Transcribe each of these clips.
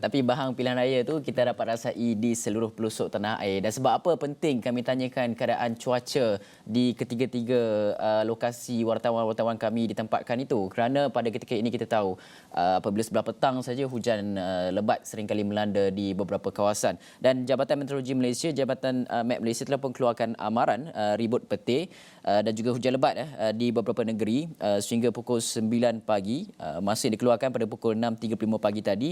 Tapi bahang pilihan raya tu kita dapat rasai di seluruh pelosok tanah air. Dan sebab apa penting kami tanyakan keadaan cuaca di ketiga-tiga lokasi wartawan-wartawan kami ditempatkan itu. Kerana pada ketika ini kita tahu apabila sebelah petang saja hujan lebat seringkali melanda di beberapa kawasan. Dan Jabatan Meteorologi Malaysia, Jabatan Met Malaysia telah pun keluarkan amaran ribut petir dan juga hujan lebat di beberapa negeri sehingga pukul 9 pagi. Masih dikeluarkan pada pukul 6.35 pagi tadi.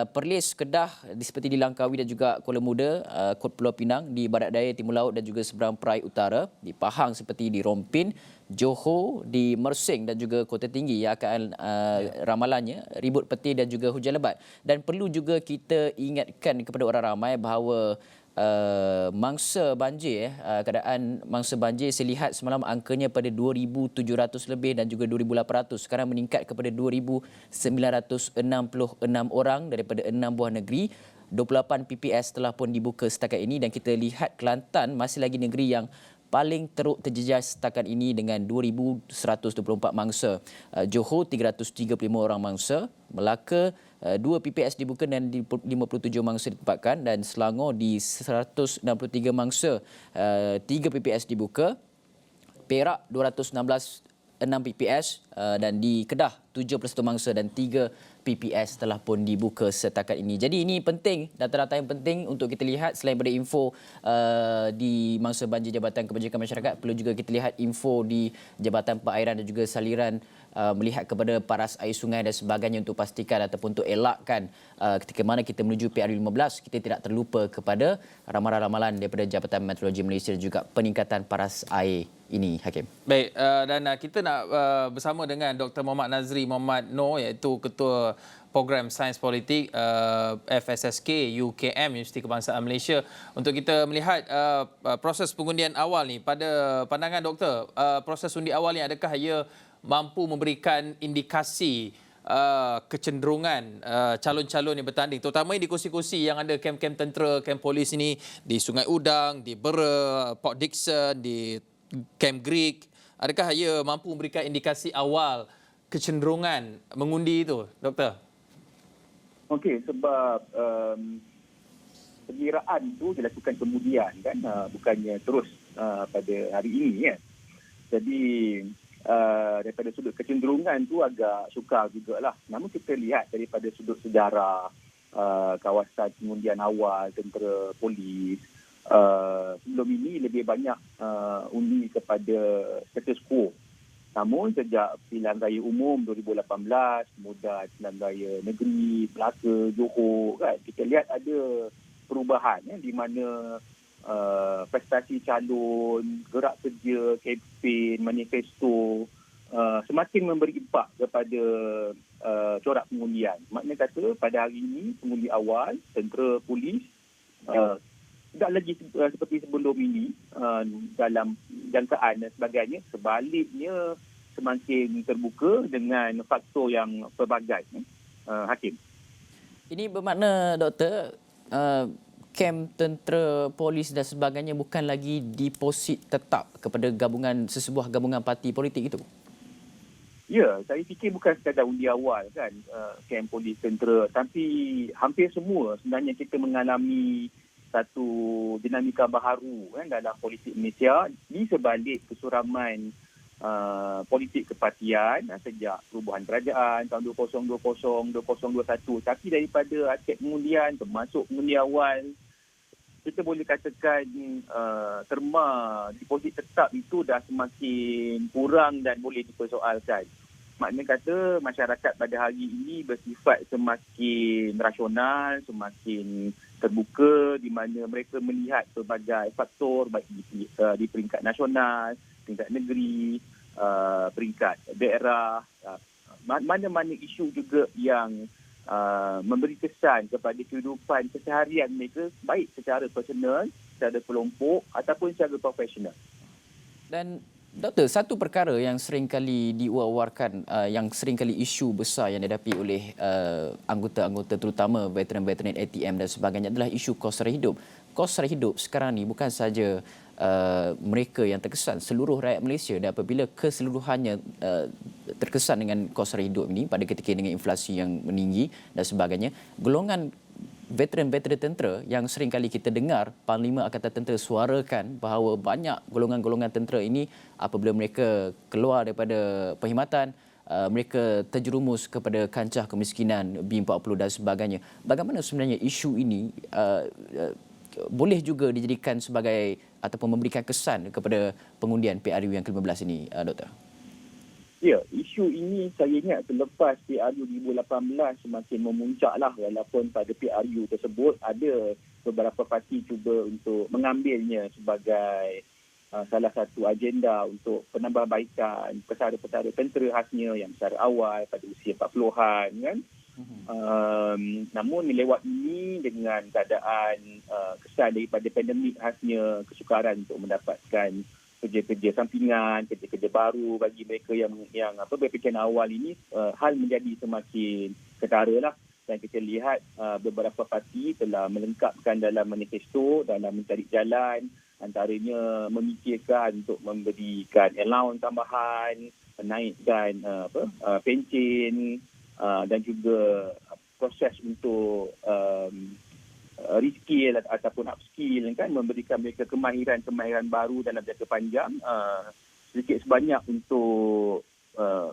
Perlis, Kedah seperti di Langkawi dan juga Kuala Muda, Kod Pulau Pinang di barat daya Timur Laut dan juga seberang Perai Utara, di Pahang seperti di Rompin, Johor, di Mersing dan juga Kota Tinggi yang akan ramalannya ribut petir dan juga hujan lebat. Dan perlu juga kita ingatkan kepada orang ramai bahawa mangsa banjir keadaan mangsa banjir saya lihat semalam angkanya pada 2,700 lebih dan juga 2,800, sekarang meningkat kepada 2,966 orang daripada 6 buah negeri. 28 PPS telah pun dibuka setakat ini dan kita lihat Kelantan masih lagi negeri yang paling teruk terjejas setakat ini dengan 2,124 mangsa. Johor 335 orang mangsa, Melaka 2 PPS dibuka dan 57 mangsa ditempatkan, dan Selangor di 163 mangsa 3 PPS dibuka, Perak 216 6 PPS dan di Kedah 71 mangsa dan 3 PPS telah pun dibuka setakat ini. Jadi ini penting, data-data yang penting untuk kita lihat selain daripada info di mangsa banjir Jabatan Kebajikan Masyarakat, perlu juga kita lihat info di Jabatan Perairan dan juga Saliran melihat kepada paras air sungai dan sebagainya untuk pastikan ataupun untuk elakkan ketika mana kita menuju PRU15 kita tidak terlupa kepada ramalan-ramalan daripada Jabatan Meteorologi Malaysia dan juga peningkatan paras air ini, Hakim. Baik, dan kita nak bersama dengan Dr. Muhammad Nazri Muhammad Noor, iaitu Ketua Program Sains Politik FSSK UKM Universiti Kebangsaan Malaysia, untuk kita melihat proses pengundian awal ni. Pada pandangan doktor, proses undi awal ni adakah ia mampu memberikan indikasi kecenderungan calon-calon yang bertanding, terutama di kursi-kursi yang ada kem-kem tentera, kem polis ini, di Sungai Udang, di Bera, Port Dickson, di Camp Greek. Adakah ia mampu memberikan indikasi awal kecenderungan mengundi itu, doktor? Okey, sebab perkiraan itu dilakukan kemudian kan, bukannya terus pada hari ini kan. Jadi daripada sudut kecenderungan tu agak sukar jugalah. Namun kita lihat daripada sudut sejarah kawasan pengundian awal tentera polis, sebelum ini lebih banyak undi kepada status quo. Namun sejak pilihan raya umum 2018, kemudian pilihan raya negeri, Melaka, Johor, kan, kita lihat ada perubahan di mana prestasi calon, gerak kerja, kempen, manifesto semakin memberi impak kepada corak pengundian. Maknanya kata pada hari ini pengundi awal, tentera, polis tidak lagi seperti sebelum ini dalam jangkaan dan sebagainya. Sebaliknya semakin terbuka dengan faktor yang pelbagai. Hakim. Ini bermakna, doktor, kem tentera, polis dan sebagainya bukan lagi deposit tetap kepada sesebuah gabungan parti politik itu? Ya, saya fikir bukan sekadar undi awal kan, kem polis, tentera, tapi hampir semua sebenarnya kita mengalami satu dinamika baharu kan dalam politik Malaysia di sebalik kesuraman politik kepartian sejak perubahan kerajaan tahun 2020, 2021. Tapi daripada aspek pengundian termasuk pengundi awal, kita boleh katakan terma deposit tetap itu dah semakin kurang dan boleh dipersoalkan. Maknanya kata masyarakat pada hari ini bersifat semakin rasional, semakin terbuka, di mana mereka melihat pelbagai faktor baik di peringkat nasional, peringkat negeri, peringkat daerah, mana-mana isu juga yang memberi kesan kepada kehidupan keseharian mereka, baik secara personal, secara kelompok ataupun secara profesional. Dan doktor, satu perkara yang seringkali diwar-warkan, yang seringkali isu besar yang dihadapi oleh anggota-anggota terutama veteran-veteran ATM dan sebagainya adalah isu kos sara hidup. Kos sara hidup sekarang ni bukan saja mereka yang terkesan, seluruh rakyat Malaysia, dan apabila keseluruhannya terkesan dengan kos sara hidup ini pada ketika dengan inflasi yang meninggi dan sebagainya, golongan veteran-veteran tentera yang sering kali kita dengar Panglima Angkatan Tentera suarakan bahawa banyak golongan-golongan tentera ini apabila mereka keluar daripada perkhidmatan, mereka terjerumus kepada kancah kemiskinan B40 dan sebagainya. Bagaimana sebenarnya isu ini boleh juga dijadikan sebagai ataupun memberikan kesan kepada pengundian PRU yang ke-15 ini, Doktor? Ya, isu ini saya ingat selepas PRU 2018 semakin memuncaklah, walaupun pada PRU tersebut ada beberapa parti cuba untuk mengambilnya sebagai salah satu agenda untuk penambahbaikan pesara-pesara tentera khasnya yang pesara awal pada usia 40-an kan. Namun lewat ini dengan keadaan kesan daripada pandemik khasnya kesukaran untuk mendapatkan kerja-kerja sampingan, kerja-kerja baru bagi mereka yang berfikiran awal ini, hal menjadi semakin ketara lah. Dan kita lihat beberapa parti telah melengkapkan dalam manifesto dalam mencari jalan, antaranya memikirkan untuk memberikan allowance tambahan, menaikkan pencen dan juga proses untuk reskill ataupun upskill kan, memberikan mereka kemahiran baru dalam jangka panjang, sedikit sebanyak untuk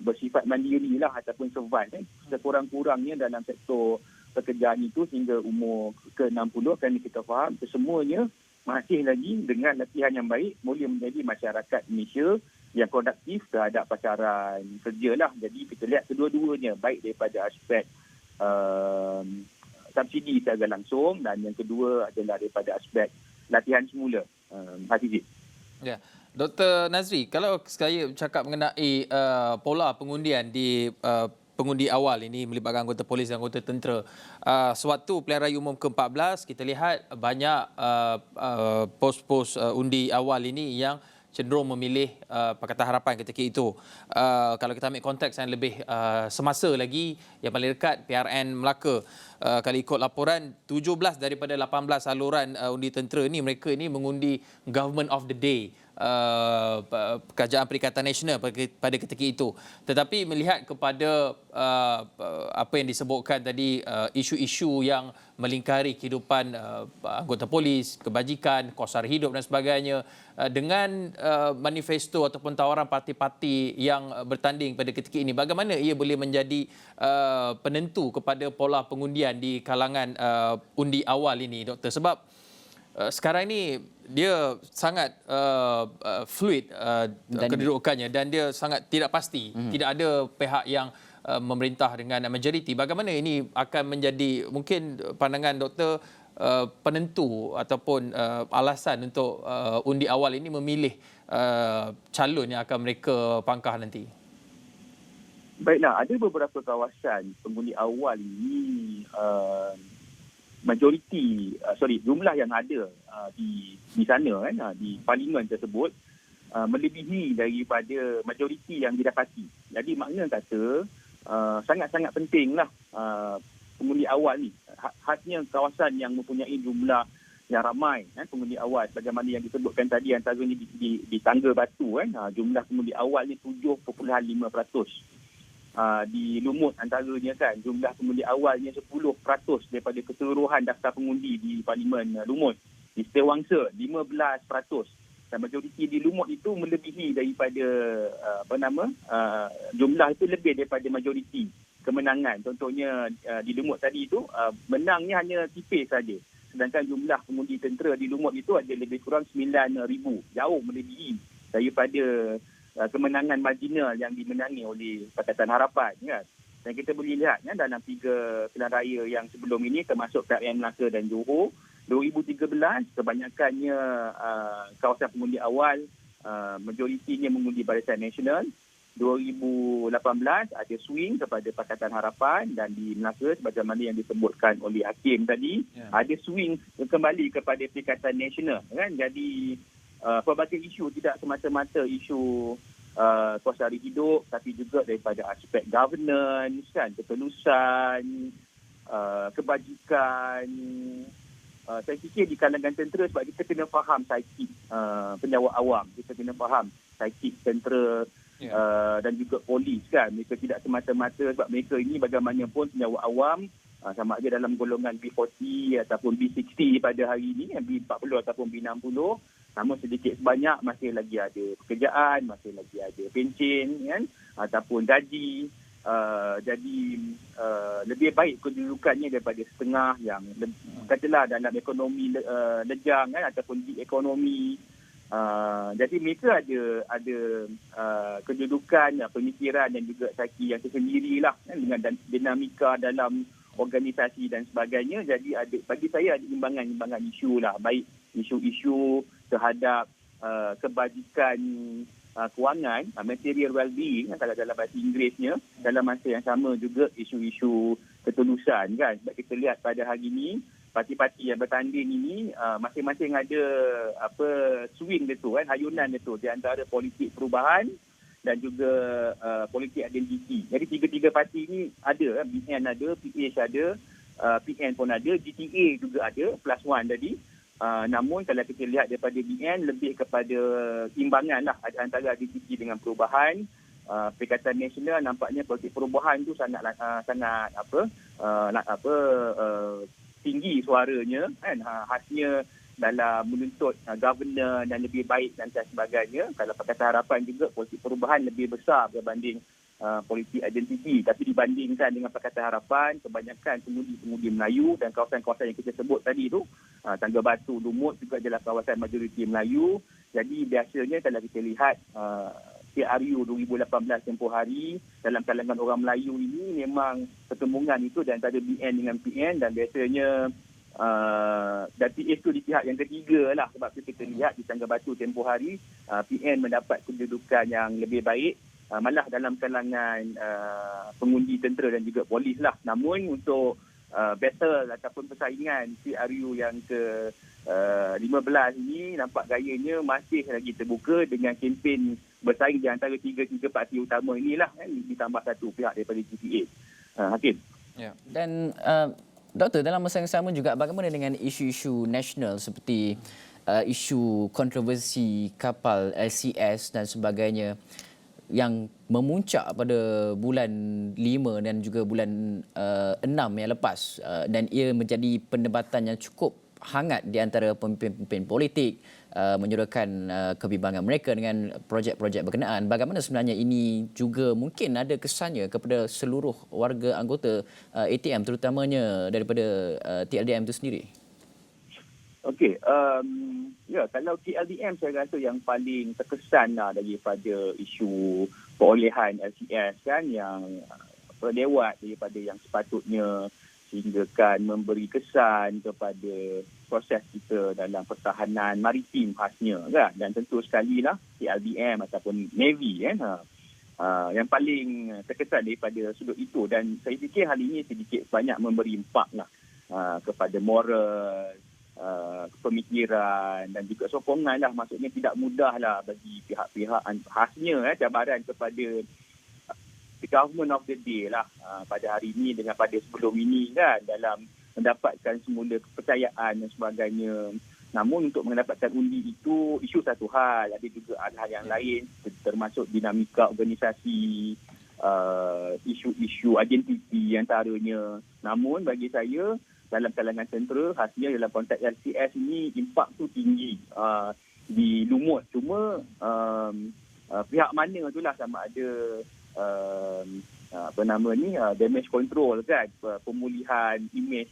bersifat mandiri lah ataupun survive kan, sekurang-kurangnya dalam sektor pekerjaan itu hingga umur ke-60. Kerana kita faham kesemuanya masih lagi dengan latihan yang baik boleh menjadi masyarakat Malaysia yang produktif terhadap pasaran kerja lah. Jadi kita lihat kedua-duanya, baik daripada aspek subsidi secara langsung dan yang kedua adalah daripada aspek latihan semula. Hafiz. Ya, Dr. Nazri, kalau saya cakap mengenai pola pengundian di pengundi awal ini melibatkan anggota polis dan anggota tentera, sewaktu pilihan raya umum ke-14 kita lihat banyak pos-pos undi awal ini yang cenderung memilih Pakatan Harapan ketika itu. Kalau kita ambil konteks yang lebih semasa lagi, yang paling dekat PRN Melaka. Kalau ikut laporan, 17 daripada 18 saluran undi tentera ni, mereka ini mengundi Government of the Day, Kerajaan Perikatan Nasional pada ketika itu. Tetapi melihat kepada apa yang disebutkan tadi, isu-isu yang melingkari kehidupan anggota polis, kebajikan, kos sara hidup dan sebagainya, dengan manifesto ataupun tawaran parti-parti yang bertanding pada ketika ini, bagaimana ia boleh menjadi penentu kepada pola pengundian di kalangan undi awal ini, Doktor? Sebab sekarang ini dia sangat fluid kedudukannya dan dia sangat tidak pasti. Tidak ada pihak yang memerintah dengan majoriti. Bagaimana ini akan menjadi, mungkin pandangan Doktor, penentu ataupun alasan untuk undi awal ini memilih calon yang akan mereka pangkah nanti? Baiklah, ada beberapa kawasan pengundi awal ini jumlah yang ada di sana kan, di parlimen tersebut melebihi daripada majoriti yang didapati. Jadi makna kata sangat-sangat pentinglah pengundi awal ni. Khasnya kawasan yang mempunyai jumlah yang ramai kan, pengundi awal sebagaimana yang disebutkan tadi, antaranya di Tangga Batu kan, jumlah pengundi awal ni 7.5%. Di Lumut antaranya kan, jumlah pengundi awalnya 10% daripada keseluruhan daftar pengundi di Parlimen Lumut. Di Setiawangsa 15%. Dan majoriti di Lumut itu melebihi daripada jumlah itu lebih daripada majoriti kemenangan. Contohnya di Lumut tadi itu menangnya hanya tipis saja. Sedangkan jumlah pengundi tentera di Lumut itu ada lebih kurang 9,000. Jauh melebihi daripada kemenangan marginal yang dimenangi oleh Pakatan Harapan kan. Dan kita boleh lihat kan, dalam 3 pilihan raya yang sebelum ini, termasuk PRN Melaka dan Johor, 2013 kebanyakannya kawasan pengundi awal, majoritinya mengundi Barisan Nasional. 2018 ada swing kepada Pakatan Harapan, dan di Melaka sebagaimana yang disebutkan oleh Hakim tadi, ada swing kembali kepada Perikatan Nasional kan. Jadi pelbagai isu, tidak semata-mata isu kos sara hidup, tapi juga daripada aspek governance kan, ketulusan, kebajikan, saya fikir di kalangan tentera sebab kita kena faham psikik penjawat awam, kita kena faham psikik tentera dan juga polis kan. Mereka tidak semata-mata sebab mereka ini bagaimanapun penjawat awam, sama ada dalam golongan B40 ataupun B60 pada hari ini, B40 ataupun B60, namun sedikit sebanyak masih lagi ada pekerjaan, masih lagi ada pencen kan, ataupun gaji. Jadi lebih baik kedudukannya daripada setengah yang katalah dalam ekonomi lejang kan, ataupun di ekonomi. Jadi mereka ada kedudukan, pemikiran dan juga psyche yang tersendirilah kan, dengan dinamika dalam organisasi dan sebagainya. Jadi bagi saya ada imbangan isu lah, baik isu-isu terhadap kebajikan kewangan, material well-being kalau dalam bahasa Inggerisnya, dalam masa yang sama juga isu-isu ketulusan kan. Sebab kita lihat pada hari ini parti-parti yang bertanding ini masing-masing ada swing dia tu kan, hayunan dia tu di antara politik perubahan dan juga politik identiti. Jadi tiga-tiga parti ini ada, BN ada, PH ada, PN pun ada, GTA juga ada, plus one tadi. Namun kalau kita lihat daripada BN lebih kepada imbangan lah antara identiti dengan perubahan. Perikatan Nasional nampaknya politik perubahan tu sangat tinggi suaranya kan, khasnya dalam menuntut governor dan lebih baik dan sebagainya. Kalau Pakatan Harapan juga politik perubahan lebih besar berbanding politik identiti. Tapi dibandingkan dengan Pakatan Harapan, kebanyakan pengundi Melayu dan kawasan-kawasan yang kita sebut tadi tu, Tangga Batu, Lumut juga adalah kawasan majoriti Melayu. Jadi biasanya kalau kita lihat PRU 2018 tempoh hari, dalam kalangan orang Melayu ini memang pertembungan itu di antara BN dengan PN, dan biasanya dan PH itu di pihak yang ketiga lah, sebab kita lihat di Tangga Batu tempoh hari PN mendapat kedudukan yang lebih baik, malah dalam kalangan pengundi tentera dan juga polis lah. Namun untuk battle ataupun persaingan PRU yang ke-15 ini nampak gayanya masih lagi terbuka dengan kempen bersaing di antara tiga parti utama inilah kan, ditambah satu pihak daripada GTA. Hakim. Ya. Dan Doktor, dalam masa yang sama juga bagaimana dengan isu-isu nasional seperti isu kontroversi kapal LCS dan sebagainya yang memuncak pada bulan 5 dan juga bulan 6 yang lepas, dan ia menjadi perdebatan yang cukup hangat di antara pemimpin-pemimpin politik, menyuarakan kebimbangan mereka dengan projek-projek berkenaan. Bagaimana sebenarnya ini juga mungkin ada kesannya kepada seluruh warga anggota ATM, terutamanya daripada TLDM itu sendiri? Okey, kalau TLDM saya rasa yang paling terkesan lah daripada isu perolehan LCS kan, yang lewat daripada yang sepatutnya sehinggakan memberi kesan kepada proses kita dalam pertahanan maritim khasnya kan, dan tentu sekali lah TLDM ataupun Navy kan, yang paling terkesan daripada sudut itu. Dan saya fikir hal ini sedikit banyak memberi impak lah kepada moral, pemikiran dan juga sokongan lah. Maksudnya tidak mudah lah bagi pihak-pihak khasnya cabaran kepada the government of the day lah pada hari ini dengan pada sebelum ini kan, dalam mendapatkan semula kepercayaan dan sebagainya. Namun untuk mendapatkan undi itu isu satu hal, ada juga hal yang lain termasuk dinamika organisasi, isu-isu identiti antaranya. Namun bagi saya dalam kalangan tentera, khasnya dalam konteks LCS ini impak tu tinggi di Lumut. Cuma pihak mana itulah, sama ada damage control kan, pemulihan imej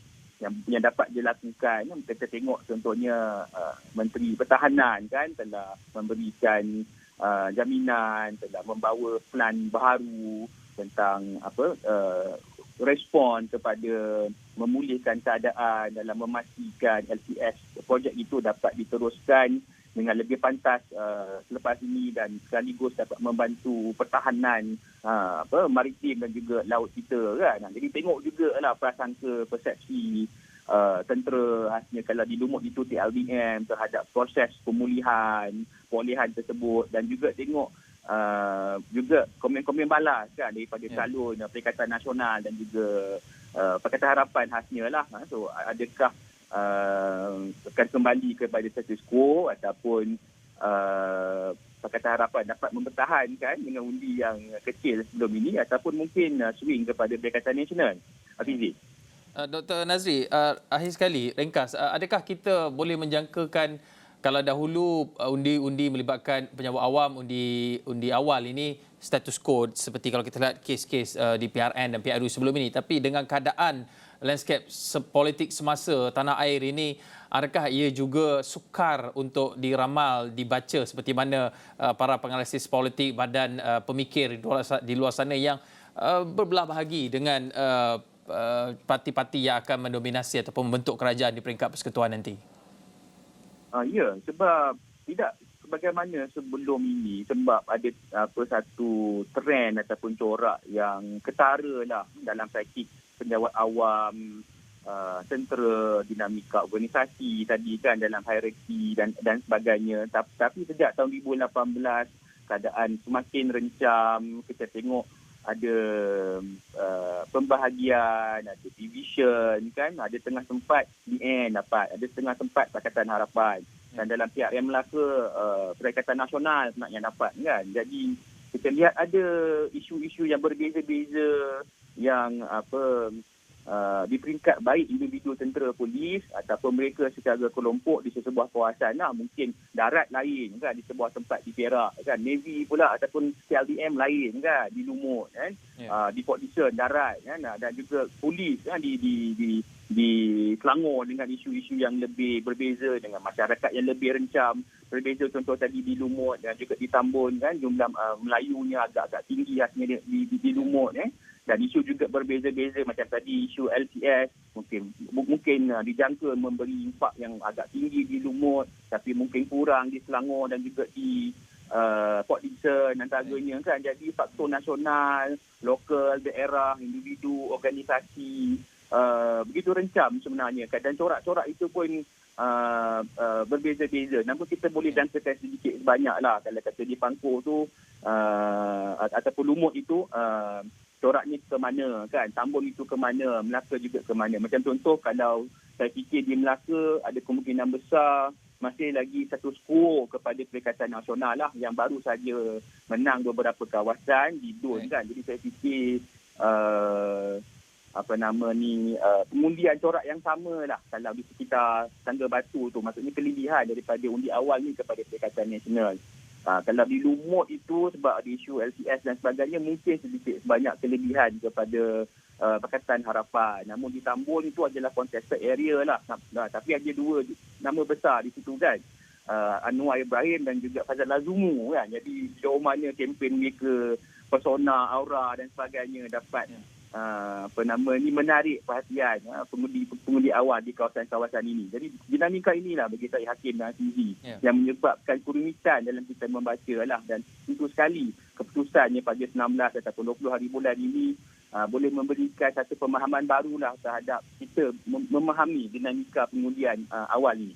yang dapat dilakukan. Kita tengok contohnya Menteri Pertahanan kan telah memberikan jaminan, telah membawa plan baharu tentang respon kepada memulihkan keadaan dalam memastikan LCS projek itu dapat diteruskan dengan lebih pantas selepas ini, dan sekaligus dapat membantu pertahanan maritim dan juga laut kita kan. Jadi tengok juga lah prasangka persepsi tentera khasnya kalau di Lumut itu TLDM terhadap proses pemulihan tersebut, dan juga tengok juga komen-komen balas kan daripada calon Perikatan Nasional dan juga Pakatan Harapan khasnya lah. So adakah akan kembali kepada status quo ataupun Pakatan Harapan dapat mempertahankan dengan undi yang kecil sebelum ini ataupun mungkin swing kepada Perikatan Nasional. Hafizi. Dr. Nazri, akhir sekali, ringkas, adakah kita boleh menjangkakan kalau dahulu undi-undi melibatkan penyawat awam, undi awal ini status quo seperti kalau kita lihat kes-kes di PRN dan PRU sebelum ini, tapi dengan keadaan landscape politik semasa tanah air ini, adakah ia juga sukar untuk diramal, dibaca seperti mana para penganalisis politik, badan pemikir di luar sana yang berbelah bahagi dengan parti-parti yang akan mendominasi ataupun membentuk kerajaan di peringkat persekutuan nanti? Ya, sebab tidak sebagaimana sebelum ini, sebab ada satu trend ataupun corak yang ketara lah dalam praktik penjawat awam, tentera, dinamika organisasi tadi kan dalam hierarki dan sebagainya. Tapi sejak tahun 2018 keadaan semakin rencam, kita tengok ada pembahagian, ada division kan, ada tengah tempat DN dapat, ada tengah tempat Pakatan Harapan, dan dalam PRM Melaka Perikatan Nasional yang dapat kan. Jadi kita lihat ada isu-isu yang berbeza-beza yang di peringkat baik individu tentera polis ataupun mereka secara kelompok di sebuah kawasan lah, mungkin darat lain kan di sebuah tempat di Perak kan, Navy pula ataupun CLDM lain kan di Lumut kan, di Port Dickson darat kan, dan juga polis kan di Selangor dengan isu-isu yang lebih berbeza, dengan masyarakat yang lebih rencam berbeza. Contoh tadi di Lumut dan juga di Tambun kan, jumlah Melayunya agak-agak tinggi khasnya di Lumut dan isu juga berbeza-beza, macam tadi isu LTS mungkin dijangka memberi impak yang agak tinggi di Lumut tapi mungkin kurang di Selangor dan juga di Port Dickson antaranya kan. Jadi faktor nasional, lokal, daerah, individu, organisasi begitu rencam sebenarnya kan, dan corak-corak itu pun berbeza-beza. Namun kita boleh jangkakan sedikit sebanyaklah kalau kata di Pangkor tu ataupun Lumut itu coraknya ke mana kan, Tambun itu ke mana, Melaka juga ke mana. Macam contoh kalau saya fikir di Melaka ada kemungkinan besar masih lagi status quo kepada Perikatan Nasional lah yang baru saja menang beberapa kawasan di DUN kan. Jadi saya fikir pengundian corak yang sama lah kalau di sekitar Tangga Batu tu, maksudnya kelebihan daripada undi awal ni kepada Perikatan Nasional. Kalau di Lumut itu sebab ada isu LTS dan sebagainya, mungkin sedikit sebanyak kelebihan kepada Pakatan Harapan. Namun di Tambun itu adalah contested area lah. Tapi ada dua nama besar di situ kan, Anwar Ibrahim dan juga Fazal Lazumu kan. Jadi sejauh mana kempen mereka, persona, aura dan sebagainya dapat menarik perhatian pengundi awal di kawasan-kawasan ini. Jadi dinamika inilah bagi saya Hakim dan Azizi yang menyebabkan kerumitan dalam kita membaca lah, dan tentu sekali keputusannya pada 19 ataupun 20 hari bulan ini boleh memberikan satu pemahaman barulah terhadap kita memahami dinamika pengundian awal ini.